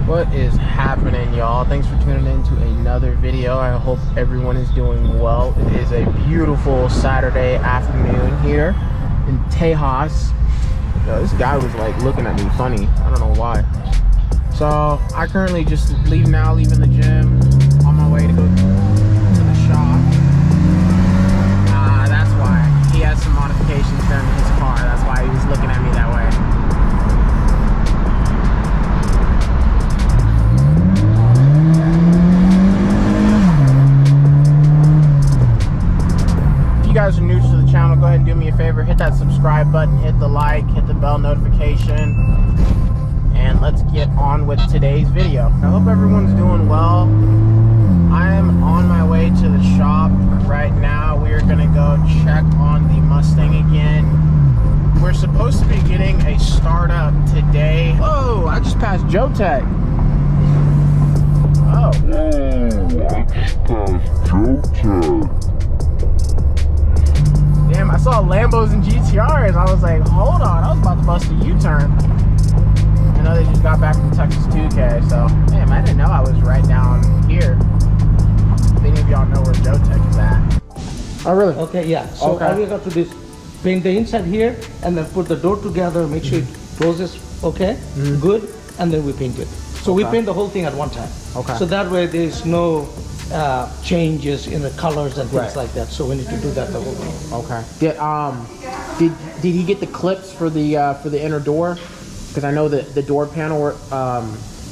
What is happening, y'all? Thanks for tuning in to another video. I hope everyone is doing well. It is a beautiful Saturday afternoon here in Tejas. Yo, this guy was like looking at me funny. I don't know why. So I currently just leaving the gym, on my way to go to the shop. That's why he has some modifications done to his car. That's why he was looking at me that way. If you guys are new to the channel, go ahead and do me a favor, hit that subscribe button, hit the like, hit the bell notification, and let's get on with today's video. I hope everyone's doing well. I am on my way to the shop right now. We are gonna go check on the Mustang again. We're supposed to be getting a startup today. Whoa, I just passed Joe Tech. Oh. Whoa, I just passed Joe Tech. Damn, I saw Lambos and GTRs. I was like, hold on, I was about to bust a U-turn. I know they just got back from Texas 2K, so damn, I didn't know I was right down here. If any of y'all know where Joe Tech is at. Oh, really? Okay, yeah. So okay. All we got to do is paint the inside here and then put the door together, make sure it closes okay, good, and then we paint it. So we paint the whole thing at one time. Okay. So that way there's no changes in the colors and things like that. So we need to do that the whole thing. Okay. Did he get the clips for the inner door? Because I know that the door panel,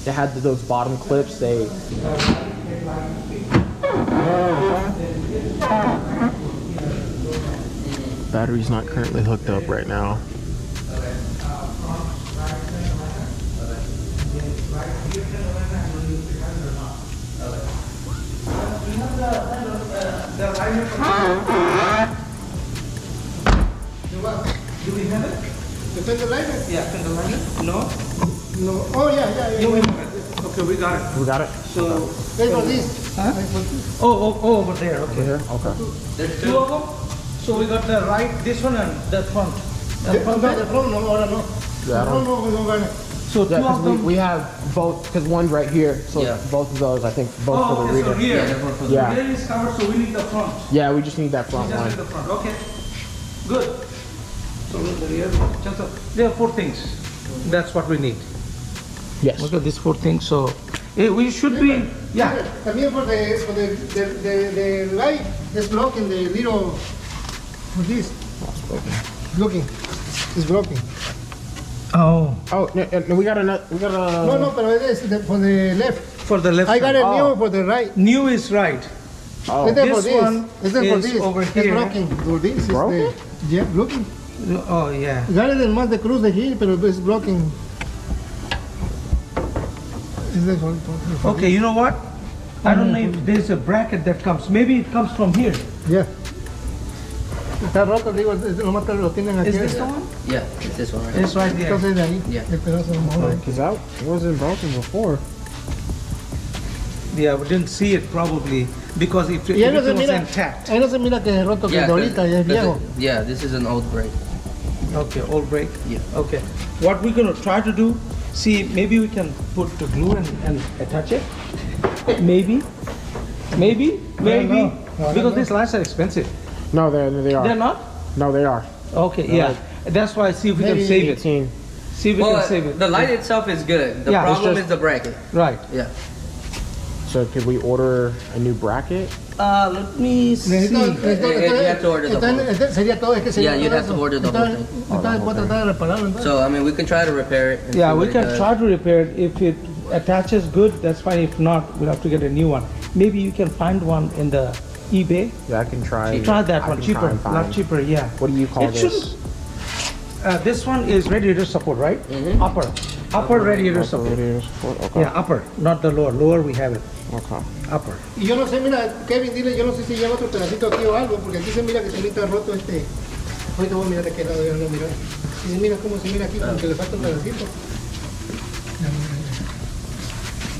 they had those bottom clips. They. Battery's not currently hooked up right now. Do we have it? The fender lighter? Yeah, fender lighter? No? No. Oh, yeah. Okay, we got it. We got it? So, Wait for this. huh? Wait for this. Oh, over there, okay. Over here? Okay. There's two of them. So we got the right, this one and that front. The front, no, ahora no. Yeah, I don't- No, we don't got it. So Yeah, two of because them. we have both, because one's right here, so Yeah. both of those, I think, both Oh, for the okay, so reader. here. Yeah. Here is covered, so we need the front. Yeah, we just need that We front just one. need the front. Okay. Good. So the rear, there are four things. That's what we need. Yes. Look at these four things. So we should be. Yeah. También for the light, it's blocking the little, for this. Blocking. It's blocking. Oh. Oh, no, we got a. No, pero it is for the left. For the left. I got side. a new for the right. New is right. Oh, It's there for This this. one It's there for is this. over It's here. blocking. For this is Broken? the, yeah, blocking. Oh yeah. Got it in más de cruz de here, pero it's blocking. Is there for Okay. You know what? I don't know if there's a bracket that comes. Maybe it comes from here. Yeah. Está roto, digo, nomás que lo tienen aquí. Is this the one? Yeah, it's this one right It's right there. Entonces de ahí, Yeah. el pedazo de mejor ahí. because that wasn't broken before. Yeah, we didn't see it probably because if Y ahí no it se was mira, intact. ahí no se mira que es roto, que Yeah, de ahorita ya es viejo. yeah, this is an old brake. Okay, old brake. Yeah. Okay. What we're gonna try to do, see, maybe we can put the glue and attach it. Maybe. No, Because these lights are expensive. No, they are. They're not? No, they are. Okay, yeah. That's why see if we can Maybe save it. 18. See if we Well, can save it. the light itself is good. The Yeah, it's problem just- is the bracket. Right. Yeah. So could we order a new bracket? Let me see. You have to order the whole thing. Sería todo, es que sería Yeah, you'd todo have to eso. order the whole Entonces, thing. entonces, ¿puedo tratar de repararlo entonces? So I mean, we can try to repair it. And Yeah, see we what can it does. try to repair it. If it attaches good, that's fine. If not, we'll have to get a new one. Maybe you can find one in the eBay. Yeah, I can try. Try that I one, can cheaper, try and lot find- cheaper, yeah. What do you call It this? shouldn't. This one is radiator support, right? Upper radiator support. Radiator support? Okay. Yeah, upper, not the lower. Lower we have it. Okay. Upper. Y yo no sé, mira, Kevin, dile, yo no sé si lleva otro pedacito aquí o algo, porque aquí se mira que se mira roto este. Ahorita voy a mirar de qué lado, voy a mirar. Y se mira cómo se mira aquí, como que le falta un pedacito.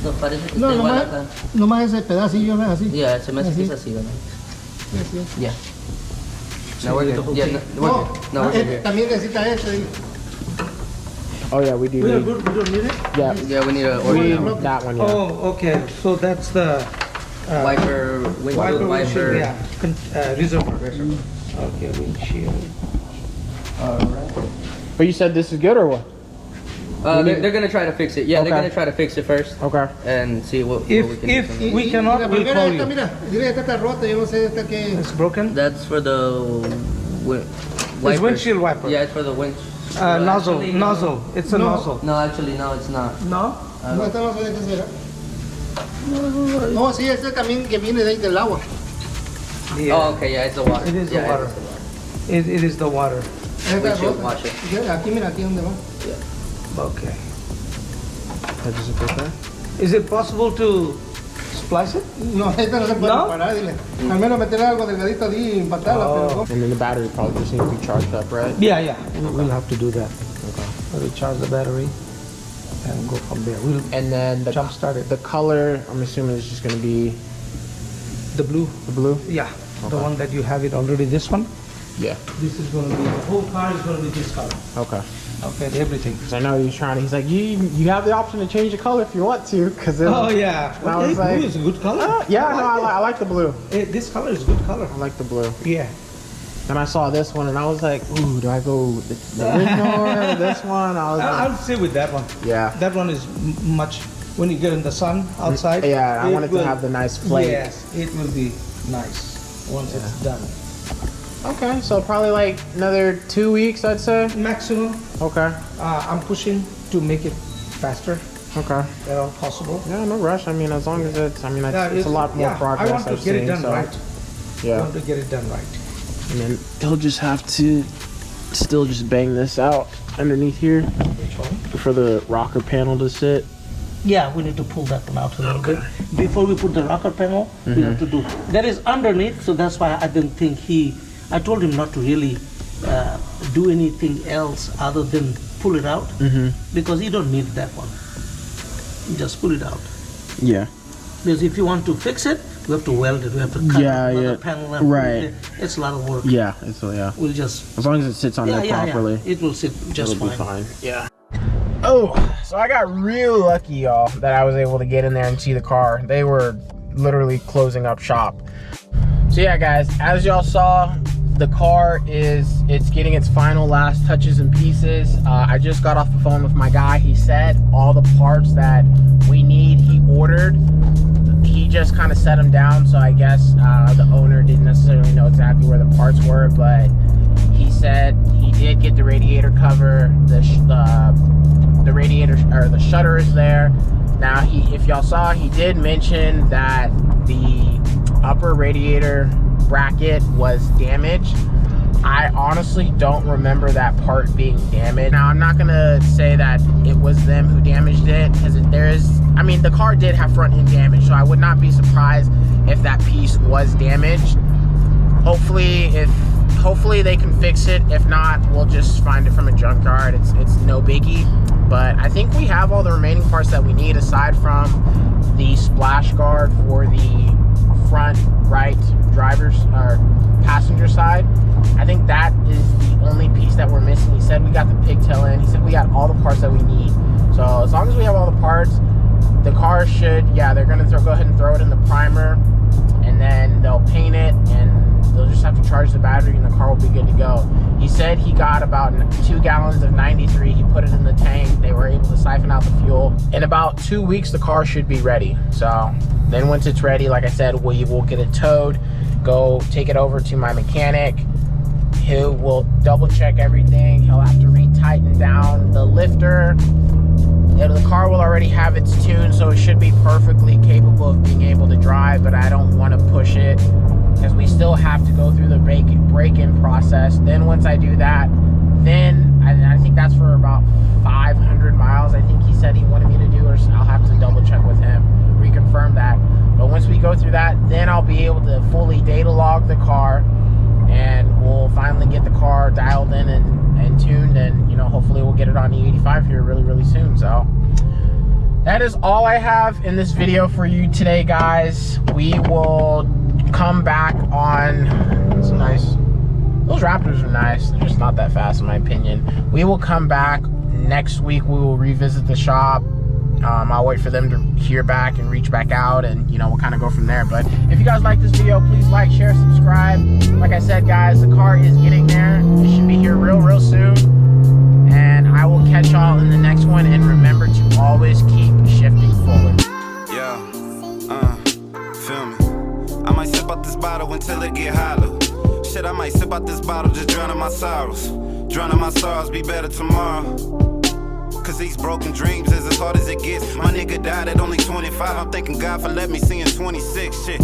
No, parece que No, está igual nomás, acá. nomás ese pedacillo, ¿no? Así. Yeah, se me hace que es Así. así, ¿no? Así. Yeah. Now we're good. Yeah, no, we're good. No, we're good here. También necesita este. Oh yeah, we do. We are Need, good. We don't need it. yeah, Yeah, we need to we order need that. that one. Yeah. Oh, okay. So that's the Wiper, windshield wiper. Yeah, reservoir. Okay, windshield. All right. But you said this is good or what? They're gonna try to fix it. Yeah, Okay. they're gonna try to fix it first Okay. and see what we If can do. we cannot, La we'll primera call esta, you. mira, dile esta está rota, yo no sé esta que... It's broken. That's for the It's wiper. windshield wiper. Yeah, it's for the windshield. Nozzle. Actually, Nozzle. It's a No. nozzle. No, actually, no, it's not. No. No, esta no sé de qué será. No, sí, este también que viene de ahí del agua. Yeah. Oh, okay, yeah, it's the water. It is the Yeah, water. It is the water. Esta Windshield rota. washer. Aquí, mira, aquí donde va. Okay. That does it fit there? Is it possible to splice it? No, esta no se puede ¿No? parar, dile. Al menos meter algo delgadito ahí y empatarla, pero... And then the battery probably just needs to be charged up, right? Yeah, yeah. We'll have to do that. We'll recharge the battery and go from there. We'll And then the jump start it. the color, I'm assuming is just gonna be The blue. the blue. Yeah. The Okay. one that you have it already. This one. Yeah. This is going to be the whole car is going to be this color. Okay. Okay, everything. Because I know he's trying. He's like, you have the option to change the color if you want to. Because Oh yeah. And I was blue like, is a good color. yeah, no, I like the blue. This color is good color. I like the blue. Yeah. And I saw this one and I was like, ooh, do I go the original or this one? I was I'll like, stay with that one. yeah. That one is much when you get in the sun outside. Yeah, I it want it to will- have the nice flake. Yes, it will be nice once it's done. Okay, so probably like another 2 weeks, I'd say. Maximum. Okay. I'm pushing to make it faster, Okay. at all possible. Yeah, no rush. I mean, as long as it's, I mean, it's a lot more yeah, progress I want to I've get seen, it done so, right. I Yeah. want to get it done right. And then he'll just have to still just bang this out underneath here Which one? for the rocker panel to sit. Yeah, we need to pull that one out a little bit. Before we put the rocker panel, we have to do. That is underneath, so that's why I didn't think I told him not to really do anything else other than pull it out, because you don't need that one. You just pull it out. Yeah. Because if you want to fix it, we have to weld it. We have to cut another panel. And Right. It's a lot of work. Yeah. It's yeah. We'll just. As long as it sits on there properly, It will sit just it'll fine. be fine. Yeah. Oh, so I got real lucky, y'all, that I was able to get in there and see the car. They were literally closing up shop. So yeah, guys, as y'all saw, the car it's getting its final last touches and pieces. I just got off the phone with my guy. He said all the parts that we need, he ordered. He just kind of set them down, so I guess the owner didn't necessarily know exactly where the parts were, but he said he did get the radiator cover, the radiator or the shutter is there. Now if y'all saw, he did mention that the upper radiator bracket was damaged. I honestly don't remember that part being damaged. Now I'm not gonna say that it was them who damaged it, because I mean, the car did have front end damage, so I would not be surprised if that piece was damaged. Hopefully they can fix it. If not, we'll just find it from a junkyard. It's no biggie. But I think we have all the remaining parts that we need, aside from the splash guard for the front right driver's or passenger side. I think that is the only piece that we're missing. He said we got the pigtail in. He said we got all the parts that we need. So as long as we have all the parts, the car should, yeah, they're gonna go ahead and throw it in the primer, and then they'll paint it, and they'll just have to charge the battery, and the car will be good to go. He said he got about 2 gallons of 93. He put it in the tank. They were able to siphon out the fuel. In about 2 weeks, the car should be ready. So then once it's ready, like I said, we will get it towed, go take it over to my mechanic. He will double check everything. He'll have to retighten down the lifter. The car will already have its tune, so it should be perfectly capable of being able to drive, but I don't want to push it because we still have to go through the break-in process. Then once I do that, then I think that's for about 500 miles. I think he said he wanted me to do, or I'll have to double check with him, reconfirm that. But once we go through that, then I'll be able to fully data log the car, and we'll finally get the car dialed in and tuned, and hopefully we'll get it on E85 here really soon. So that is all I have in this video for you today, guys. We will come back on. It's nice. Those Raptors are nice. They're just not that fast in my opinion. We will come back next week we will revisit the shop. I'll wait for them to hear back and reach back out, and you know, we'll kind of go from there. But if you guys like this video, please like, share, subscribe. Like I said, guys, the car is getting there. It should be here real soon, and I will catch y'all in the next one. And remember to always keep shifting forward. Yeah, feel me? I might sip out this bottle until it get hollow. Shit, I might sip out this bottle, just drowning my sorrows. Drowning my sorrows, be better tomorrow. Cause these broken dreams is as hard as it gets. My nigga died at only 25. I'm thanking God for letting me see in 26. Shit.